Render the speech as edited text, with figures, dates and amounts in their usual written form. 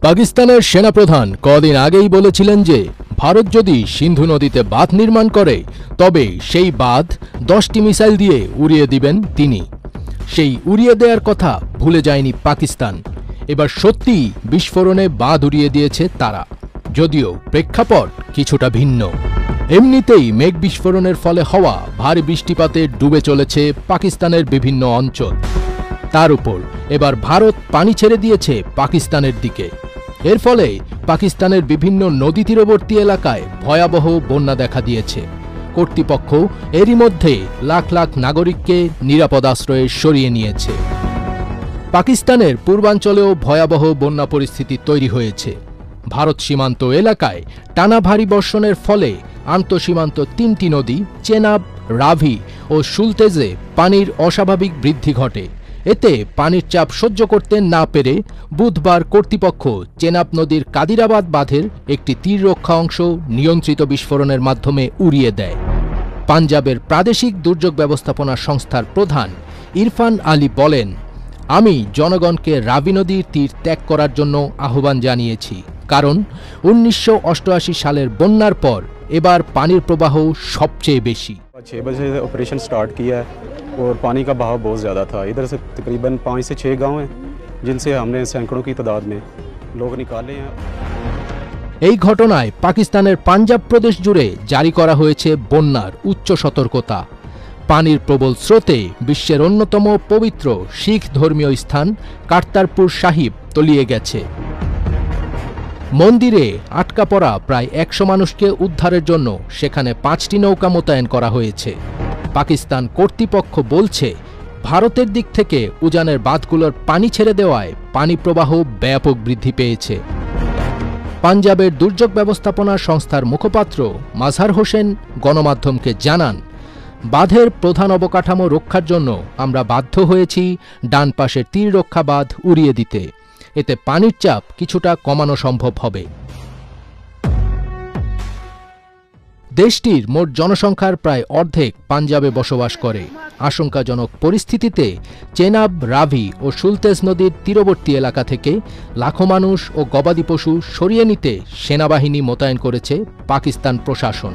পাকিস্তানের সেনাপ্রধান কদিন আগেই বলেছিলেন যে ভারত যদি সিন্ধু নদীতে বাঁধ নির্মাণ করে তবে সেই বাঁধ 10টি মিসাইল দিয়ে উড়িয়ে দিবেন তিনি। সেই উড়িয়ে দেওয়ার কথা ভুলে যায়নি পাকিস্তান। এবার সত্যিই বিস্ফোরণে বাঁধ উড়িয়ে দিয়েছে তারা, যদিও প্রেক্ষাপট কিছুটা ভিন্ন। এমনিতেই মেঘ বিস্ফোরণের ফলে হওয়া ভারী বৃষ্টিপাতে ডুবে চলেছে পাকিস্তানের বিভিন্ন অঞ্চল। তার উপর এবার ভারত পানি ছেড়ে দিয়েছে পাকিস্তানের দিকে। এর ফলে পাকিস্তানের বিভিন্ন নদী তীরবর্তী এলাকায় ভয়াবহ বন্যা দেখা দিয়েছে। কর্তৃপক্ষ এরই মধ্যে লাখ লাখ নাগরিককে নিরাপদ আশ্রয়ে সরিয়ে নিয়েছে। পাকিস্তানের পূর্বাঞ্চলেও ভয়াবহ বন্যা পরিস্থিতি তৈরি হয়েছে। ভারত সীমান্ত এলাকায় টানা ভারী বর্ষণের ফলে আন্তঃসীমান্ত 3টি নদী চেনাব, রাভি ও সুলতেজে পানির অস্বাভাবিক বৃদ্ধি ঘটে। এতে পানির চাপ সহ্য করতে না পেরে বুধবার কর্তৃপক্ষ চেনাব নদীর কাদিরাবাদ বাঁধের একটি তীররক্ষা অংশ নিয়ন্ত্রিত বিস্ফোরণের মাধ্যমে উড়িয়ে দেয়। পাঞ্জাবের প্রাদেশিক দুর্যোগ ব্যবস্থাপনা সংস্থার প্রধান ইরফান আলী বলেন, আমি জনগণকে রাভি নদীর তীর ত্যাগ করার জন্য আহ্বান জানিয়েছি, কারণ 1988 সালের বন্যার পর এবার পানির প্রবাহ সবচেয়ে বেশি। 6 बजे ऑपरेशन स्टार्ट किया है और पानी का बहाव बहुत ज़्यादा था। इधर से तकरीबन 5 से 6 गांव हैं जिनसे हमने सैकड़ों की तादाद में लोग निकाले हैं। এই ঘটনায় পাকিস্তানের পাঞ্জাব প্রদেশ জুড়ে জারি করা হয়েছে বন্যার উচ্চ সতর্কতা। পানির প্রবল স্রোতে বিশ্বের অন্যতম পবিত্র শিখ ধর্মীয় স্থান কারতারপুর সাহিব তলিয়ে গেছে। মন্দিরে আটকা পড়া প্রায় 100 মানুষকে উদ্ধারের জন্য সেখানে 5টি নৌকা মোতায়েন করা হয়েছে। পাকিস্তান কর্তৃপক্ষ বলছে, ভারতের দিক থেকে উজানের বাঁধগুলোর পানি ছেড়ে দেওয়ায় পানি প্রবাহ ব্যাপক বৃদ্ধি পেয়েছে। পাঞ্জাবের দুর্যোগ ব্যবস্থাপনা সংস্থার মুখপাত্র মাজহার হোসেন গণমাধ্যমকে জানান, বাঁধের প্রধান অবকাঠামো রক্ষার জন্য আমরা বাধ্য হয়েছি ডান পাশের তীররক্ষা বাঁধ উড়িয়ে দিতে। এতে পানির চাপ কিছুটা কমানো সম্ভব হবে। দেশটির মোট জনসংখ্যার প্রায় অর্ধেক পাঞ্জাবে বসবাস করে। আশঙ্কাজনক পরিস্থিতিতে চেনাব, রাভি ও সুলতেজ নদীর তীরবর্তী এলাকা থেকে লাখো মানুষ ও গবাদি পশু সরিয়ে নিতে সেনাবাহিনী মোতায়েন করেছে পাকিস্তান প্রশাসন।